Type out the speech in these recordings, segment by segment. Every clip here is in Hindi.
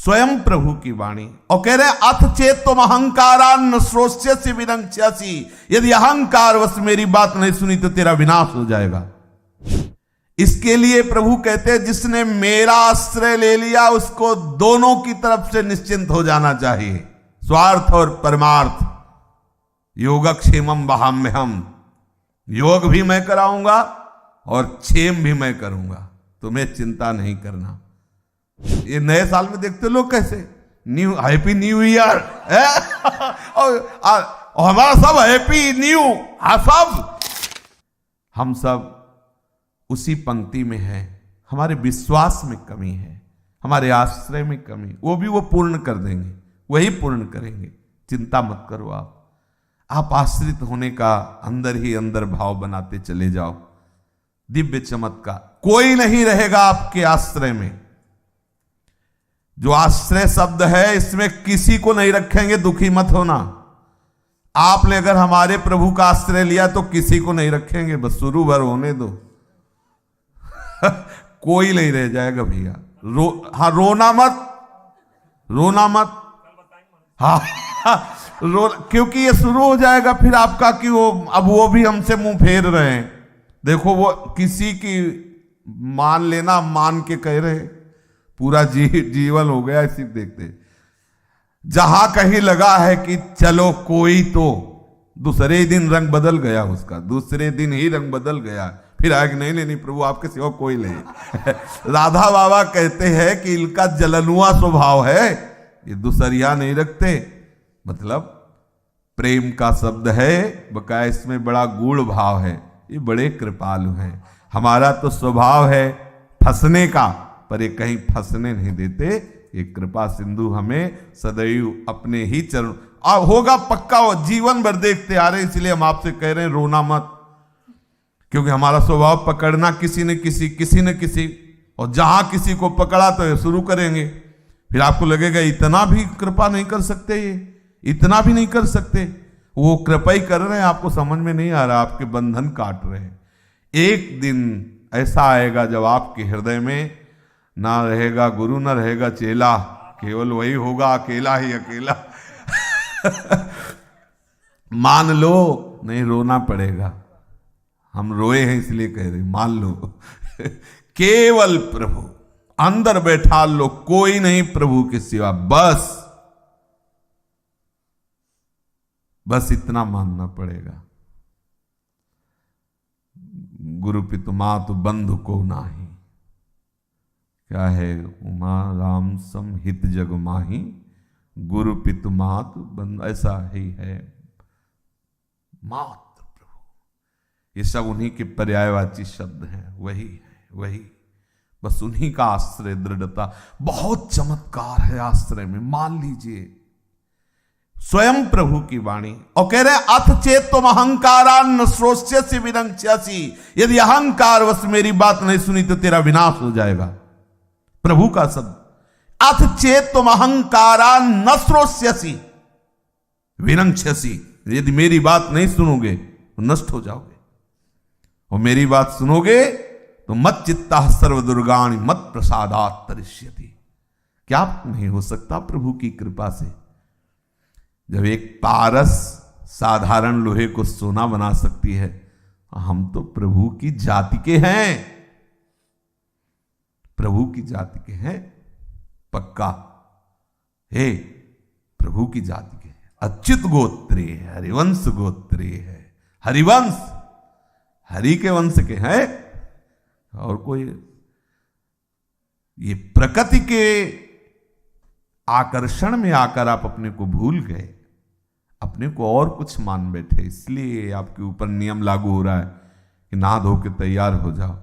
स्वयं प्रभु की वाणी। और कह रहे अथ चेत तुम अहंकारान श्रोष्यसि विनंक्ष्यसि, यदि अहंकार वश मेरी बात नहीं सुनी तो तेरा विनाश हो जाएगा। इसके लिए प्रभु कहते हैं जिसने मेरा आश्रय ले लिया उसको दोनों की तरफ से निश्चिंत हो जाना चाहिए, स्वार्थ और परमार्थ। योगक्षेमम वहाम्यहम, योग भी मैं कराऊंगा और क्षेम भी मैं करूंगा, तुम्हें चिंता नहीं करना। ये नए साल में देखते लोग कैसे न्यू हैप्पी न्यू ईयर और हमारा सब हैप्पी न्यू, हम सब उसी पंक्ति में है। हमारे विश्वास में कमी है, हमारे आश्रय में कमी, वो भी वो पूर्ण कर देंगे, वही पूर्ण करेंगे। चिंता मत करो, आप आश्रित होने का अंदर ही अंदर भाव बनाते चले जाओ। दिव्य चमत्कार कोई नहीं रहेगा आपके आश्रय में। जो आश्रय शब्द है इसमें किसी को नहीं रखेंगे, दुखी मत होना। आपने अगर हमारे प्रभु का आश्रय लिया तो किसी को नहीं रखेंगे, बस शुरू भर होने दो कोई नहीं रह जाएगा भैया। हाँ रोना मत, रोना मत, हाँ क्योंकि ये शुरू हो जाएगा फिर आपका कि वो अब वो भी हमसे मुंह फेर रहे हैं। देखो वो किसी की मान लेना, मान के कह रहे पूरा जीवन हो गया इसी देखते। जहां कहीं लगा है कि चलो कोई, तो दूसरे ही दिन रंग बदल गया उसका, दूसरे दिन ही रंग बदल गया। फिर आगे नहीं प्रभु आपके सिवा कोई नहीं राधा बाबा कहते हैं कि इनका जलनुआ स्वभाव है, ये दूसरिया नहीं रखते। मतलब प्रेम का शब्द है, बकाया इसमें बड़ा गूढ़ भाव है। ये बड़े कृपालु हैं। हमारा तो स्वभाव है फंसने का, पर ये कहीं फंसने नहीं देते। ये कृपा सिंधु हमें सदैव अपने ही चरण होगा पक्का, वो जीवन भर देखते आ रहे। इसलिए हम आपसे कह रहे हैं रोना मत, क्योंकि हमारा स्वभाव पकड़ना किसी न किसी, और जहां किसी को पकड़ा तो ये शुरू करेंगे। फिर आपको लगेगा इतना भी कृपा नहीं कर सकते, ये इतना भी नहीं कर सकते। वो कृपा ही कर रहे हैं, आपको समझ में नहीं आ रहा, आपके बंधन काट रहे हैं। एक दिन ऐसा आएगा जब आपके हृदय में ना रहेगा गुरु, ना रहेगा चेला, केवल वही होगा अकेला ही अकेला मान लो, नहीं रोना पड़ेगा। हम रोए हैं इसलिए कह रहे, मान लो केवल प्रभु अंदर बैठा लो, कोई नहीं प्रभु के सिवा। बस इतना मानना पड़ेगा। गुरु पितु मातु बंधु को नाही, क्या है उमा राम सम हित जग माही, गुरु पितु मातु बंधु, ऐसा ही है। मात्र प्रभु, ये सब उन्हीं के पर्यायवाची शब्द हैं, वही बस उन्हीं का आश्रय, दृढ़ता। बहुत चमत्कार है आश्रय में, मान लीजिए स्वयं प्रभु की वाणी। और कह रहे अथ चेत तुम अहंकारान श्रोष्यसि विनंक्ष्यसि, यदि अहंकार वश मेरी बात नहीं सुनी तो तेरा विनाश हो जाएगा। प्रभु का शब्द, अथ चेत तुम अहंकारान न श्रोष्यसि विनंक्ष्यसि, यदि मेरी बात नहीं सुनोगे तो नष्ट हो जाओगे, और मेरी बात सुनोगे तो मत चित्ता सर्व दुर्गाणि मत प्रसादात् तरिष्यति। क्या नहीं हो सकता प्रभु की कृपा से? जब एक पारस साधारण लोहे को सोना बना सकती है, हम तो प्रभु की जाति के हैं, प्रभु की जाति के हैं पक्का। हे प्रभु की जाति के हैं, अच्युत गोत्रे है, हरिवंश गोत्रे है, हरिवंश हरि के वंश के हैं। और कोई ये प्रकृति के आकर्षण में आकर आप अपने को भूल गए, अपने को और कुछ मान बैठे, इसलिए आपके ऊपर नियम लागू हो रहा है कि नहा धो के तैयार हो जाओ।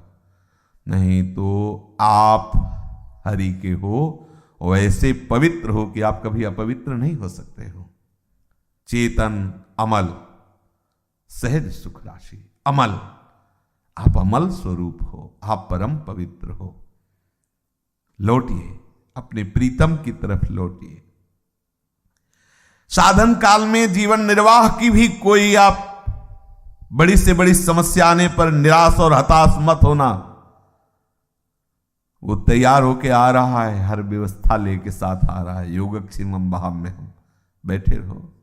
नहीं तो आप हरि के हो, वैसे पवित्र हो कि आप कभी अपवित्र नहीं हो सकते हो। चेतन अमल सहज सुख राशि, अमल, आप अमल स्वरूप हो, आप परम पवित्र हो। लौटिए अपने प्रीतम की तरफ, लौटिए। साधन काल में जीवन निर्वाह की भी कोई आप बड़ी से बड़ी समस्या आने पर निराश और हताश मत होना। वो तैयार होके आ रहा है, हर व्यवस्था लेके साथ आ रहा है। योगक्षेमम भाव में हम बैठे रहो।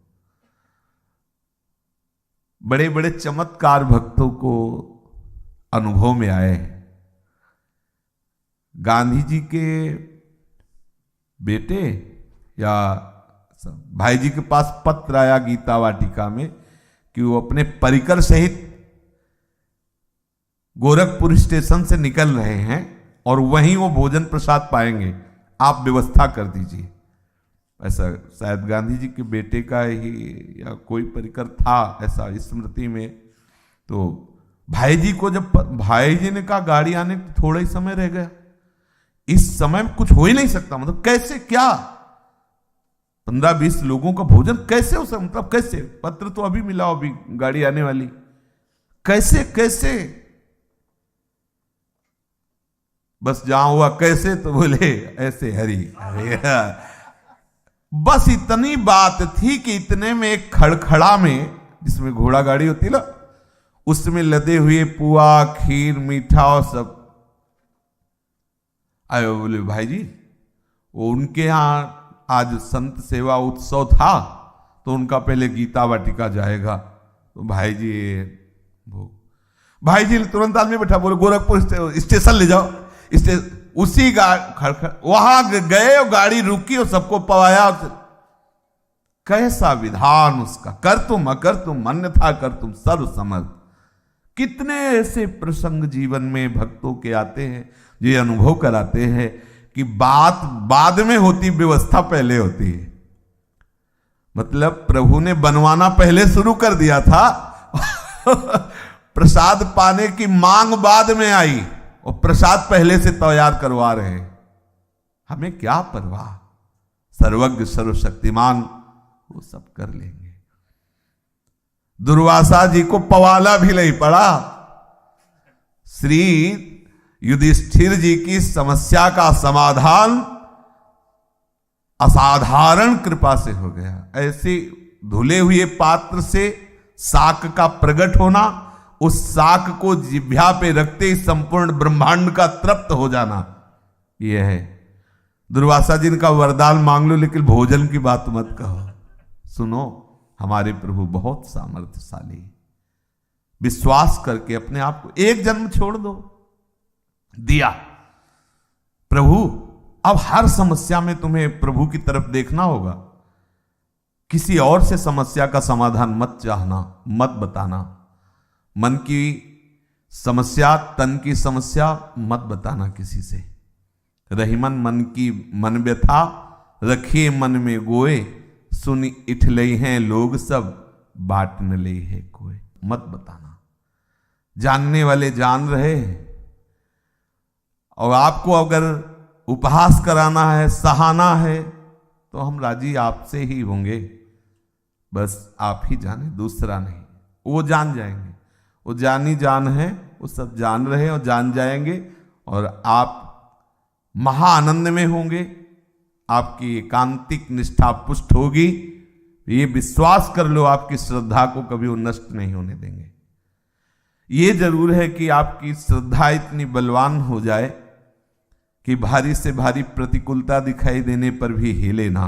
बड़े बड़े चमत्कार भक्तों को अनुभव में आए। गांधी जी के बेटे या भाई जी के पास पत्र आया गीता वाटिका में कि वो अपने परिकर सहित गोरखपुर स्टेशन से निकल रहे हैं और वहीं वो भोजन प्रसाद पाएंगे, आप व्यवस्था कर दीजिए। ऐसा शायद गांधी जी के बेटे का ही या कोई परिकर था ऐसा स्मृति में। तो भाई जी को जब भाई जी ने कहा गाड़ी आने को थोड़ा ही समय रह गया, इस समय में कुछ हो ही नहीं सकता, मतलब कैसे, क्या 15-20 लोगों का भोजन कैसे हो सकता, मतलब कैसे, पत्र तो अभी मिला, अभी गाड़ी आने वाली, कैसे कैसे। बस जहां हुआ कैसे तो बोले ऐसे हरी हरी। बस इतनी बात थी कि इतने में एक खड़खड़ा में, जिसमें घोड़ा गाड़ी होती ना, उसमें लदे हुए पुआ खीर मीठा और सब आए। बोले भाई जी वो उनके यहाँ आज संत सेवा उत्सव था तो उनका पहले गीता वाटिका जाएगा। तो भाई जी तुरंत आदमी बैठा, बोले गोरखपुर स्टेशन ले जाओ। उसी वहां गए और गाड़ी रुकी और सबको पवाया। कैसा विधान उसका, कर तुम अकर तुम अन्यथा कर तुम सर्व समर्थ। कितने ऐसे प्रसंग जीवन में भक्तों के आते हैं जो ये अनुभव कराते हैं कि बात बाद में होती, व्यवस्था पहले होती है। मतलब प्रभु ने बनवाना पहले शुरू कर दिया था प्रसाद पाने की मांग बाद में आई और प्रसाद पहले से तैयार करवा रहे हैं। हमें क्या परवाह, सर्वज्ञ सर्वशक्तिमान वो सब कर लेंगे। दुर्वासा जी को पवाला भी नहीं पड़ा। श्री युधिष्ठिर जी की समस्या का समाधान असाधारण कृपा से हो गया। ऐसे धुले हुए पात्र से शाक का प्रकट होना, उस शाक को जिह्वा पे रखते ही संपूर्ण ब्रह्मांड का तृप्त हो जाना, यह है। दुर्वासा जी का वरदान मांग लो लेकिन भोजन की बात मत कहो। सुनो, हमारे प्रभु बहुत सामर्थ्यशाली। विश्वास करके अपने आप को एक जन्म छोड़ दो, दिया प्रभु। अब हर समस्या में तुम्हें प्रभु की तरफ देखना होगा। किसी और से समस्या का समाधान मत चाहना, मत बताना। मन की समस्या, तन की समस्या मत बताना किसी से। रहीमन मन की मन व्यथा, रखिए मन में गोए, सुन इठ लई हैं लोग सब, बाट न लई है कोई। मत बताना, जानने वाले जान रहे हैं। और आपको अगर उपहास कराना है, सहाना है, तो हम राजी आपसे ही होंगे। बस आप ही जाने, दूसरा नहीं। वो जान जाएंगे, वो जानी जान है, वो सब जान रहे और जान जाएंगे। और आप महा आनंद में होंगे, आपकी एकांतिक निष्ठा पुष्ट होगी। ये विश्वास कर लो, आपकी श्रद्धा को कभी वो नष्ट नहीं होने देंगे। ये जरूर है कि आपकी श्रद्धा इतनी बलवान हो जाए कि भारी से भारी प्रतिकूलता दिखाई देने पर भी हिले ना।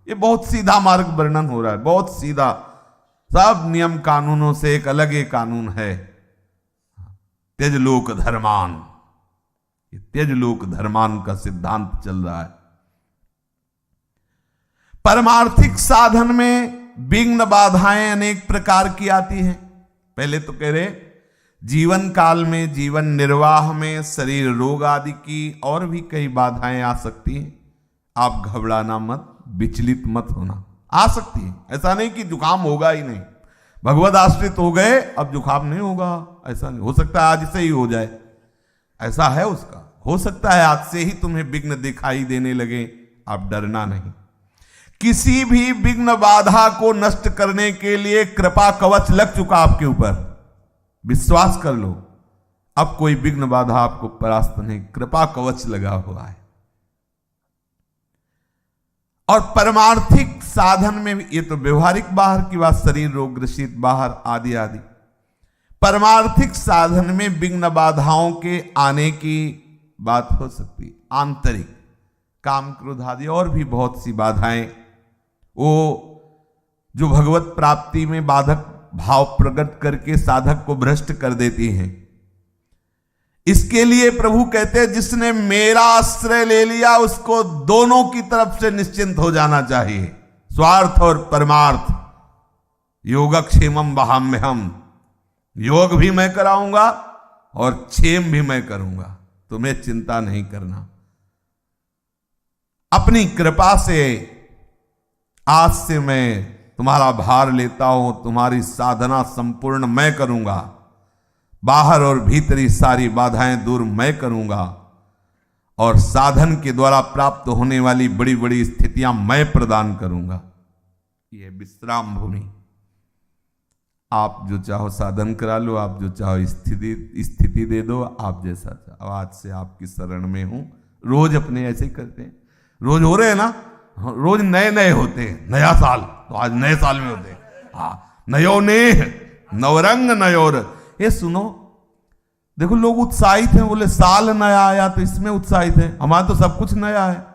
ये बहुत सीधा मार्ग वर्णन हो रहा है, बहुत सीधा। सब नियम कानूनों से एक अलग ही कानून है, त्यज लोक धर्मान। ये त्यज लोक धर्मान का सिद्धांत चल रहा है। परमार्थिक साधन में विघ्न बाधाएं अनेक प्रकार की आती हैं। पहले तो कह रहे जीवन काल में, जीवन निर्वाह में शरीर रोग आदि की और भी कई बाधाएं आ सकती हैं। आप घबराना मत, विचलित मत होना। आ सकती है, ऐसा नहीं कि जुकाम होगा ही नहीं। भगवत आश्रित हो गए अब जुकाम नहीं होगा, ऐसा नहीं हो सकता। आज से ही हो जाए, ऐसा है उसका। हो सकता है आज से ही तुम्हें विघ्न दिखाई देने लगे, आप डरना नहीं। किसी भी विघ्न बाधा को नष्ट करने के लिए कृपा कवच लग चुका आपके ऊपर। विश्वास कर लो, अब कोई विघ्न बाधा आपको परास्त नहीं, कृपा कवच लगा हुआ है। और परमार्थिक साधन में भी, ये तो व्यवहारिक बाहर की बात, शरीर रोग ग्रसित बाहर आदि आदि। परमार्थिक साधन में विघ्न बाधाओं के आने की बात हो सकती, आंतरिक काम क्रोध आदि और भी बहुत सी बाधाएं, वो जो भगवत प्राप्ति में बाधक भाव प्रकट करके साधक को भ्रष्ट कर देती हैं। इसके लिए प्रभु कहते हैं जिसने मेरा आश्रय ले लिया उसको दोनों की तरफ से निश्चिंत हो जाना चाहिए, स्वार्थ और परमार्थ। योगक्षेमम वहाम्यहम, योग भी मैं कराऊंगा और क्षेम भी मैं करूंगा, तुम्हें चिंता नहीं करना। अपनी कृपा से आज से मैं तुम्हारा भार लेता हूं, तुम्हारी साधना संपूर्ण मैं करूंगा, बाहर और भीतरी सारी बाधाएं दूर मैं करूंगा, और साधन के द्वारा प्राप्त होने वाली बड़ी बड़ी स्थितियां मैं प्रदान करूंगा। यह विश्राम भूमि, आप जो चाहो साधन करा लो, आप जो चाहो स्थिति दे दो, आप जैसा चाहो। आज से आपकी शरण में हूं। रोज अपने ऐसे करते हैं, रोज हो रहे हैं ना, रोज नए नए होते हैं। नया साल तो आज नए साल में होते हैं, हाँ, नयो नेह नवरंग नयोर। ये सुनो, देखो लोग उत्साहित हैं, बोले साल नया आया तो इसमें उत्साहित है। हमारा तो सब कुछ नया है।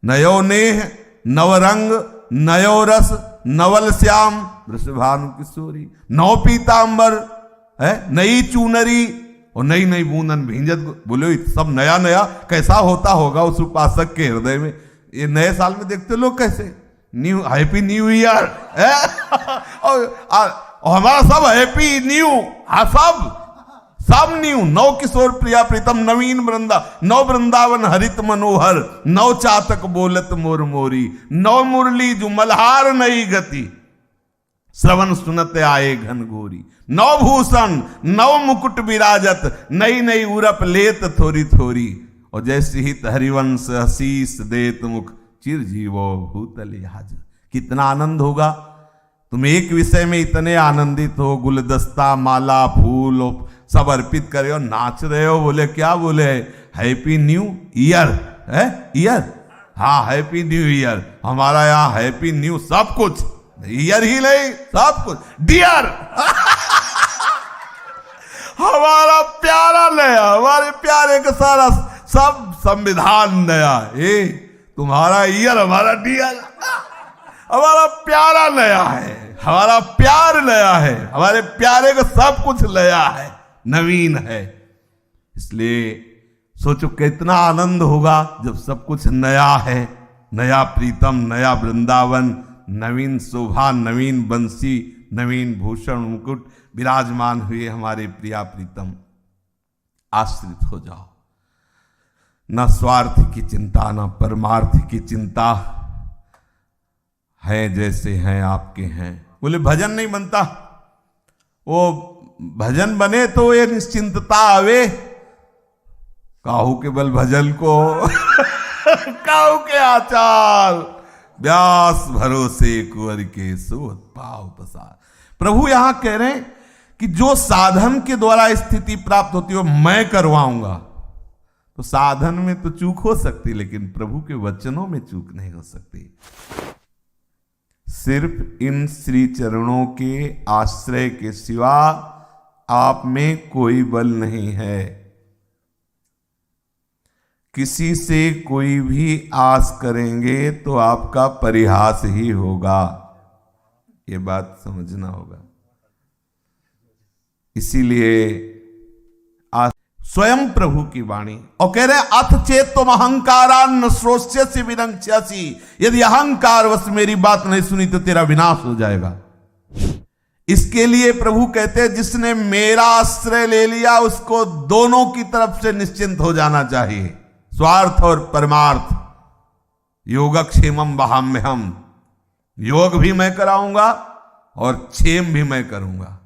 नयो नेह नवरंग नयो रस नवल श्याम वृषभानु किशोरी, नौ पीतांबर है, नई चूनरी और नई नई बूंदन भींजत। बोले सब नया नया कैसा होता होगा उस उपासक के हृदय में। ये नए साल में देखते लोग कैसे न्यू, हैप्पी न्यू ईयर और हमारा सब हैप्पी न्यू, हाँ सब न्यू। नौ किशोर प्रिया प्रीतम नवीन नौ वृंदावन हरित मनोहर, नौ चातक बोलत मोर मोरी, नौ मुरली जो मल्हार नई गति, श्रवण सुनत आए घन घोरी, नौ भूषण नौ मुकुट विराजत, नई नई उरप लेत थोरी थोरी, और जैसे ही हरिवंश हसीस देत मुख, चिरजीवो भूतल आज। कितना आनंद होगा, तुम एक विषय में इतने आनंदित हो, गुलदस्ता माला फूल सब अर्पित करे और नाच रहे हो। बोले क्या बोले, हैप्पी न्यू ईयर है, ईयर, हाँ हैप्पी न्यू ईयर। हमारा यहाँ हैप्पी न्यू सब कुछ, ईयर ही नहीं सब कुछ, डियर हमारा प्यारा नया, हमारे प्यारे का सारा सब संविधान नया। तुम्हारा ईयर हमारा डियर, हमारा प्यारा नया है, हमारा प्यार नया है, हमारे प्यारे का सब कुछ नया है, नवीन है। इसलिए सोचो कितना आनंद होगा जब सब कुछ नया है, नया प्रीतम, नया वृंदावन, नवीन शोभा, नवीन बंसी, नवीन भूषण मुकुट विराजमान हुए हमारे प्रिया प्रीतम। आश्रित हो जाओ, न स्वार्थ की चिंता न परमार्थ की चिंता, है जैसे हैं आपके हैं। बोले भजन नहीं बनता, वो भजन बने तो ये निश्चिंतता आवे, काहू के बल भजन को काहू के आचार, व्यास भरोसे कुंवर के सोत पाव पसार। प्रभु यहां कह रहे हैं कि जो साधन के द्वारा स्थिति प्राप्त होती है मैं करवाऊंगा। तो साधन में तो चूक हो सकती, लेकिन प्रभु के वचनों में चूक नहीं हो सकती। सिर्फ इन श्री चरणों के आश्रय के सिवा आप में कोई बल नहीं है। किसी से कोई भी आस करेंगे तो आपका परिहास ही होगा, ये बात समझना होगा। इसीलिए स्वयं प्रभु की वाणी और कह रहे अथ चेत तुम अहंकारान श्रोष्यसि विनक्ष्यसि, यदि अहंकार वश मेरी बात नहीं सुनी तो तेरा विनाश हो जाएगा। इसके लिए प्रभु कहते हैं जिसने मेरा आश्रय ले लिया उसको दोनों की तरफ से निश्चिंत हो जाना चाहिए, स्वार्थ और परमार्थ। योगक्षेमम वहाम्यहम, योग भी मैं कराऊंगा और क्षेम भी मैं करूंगा।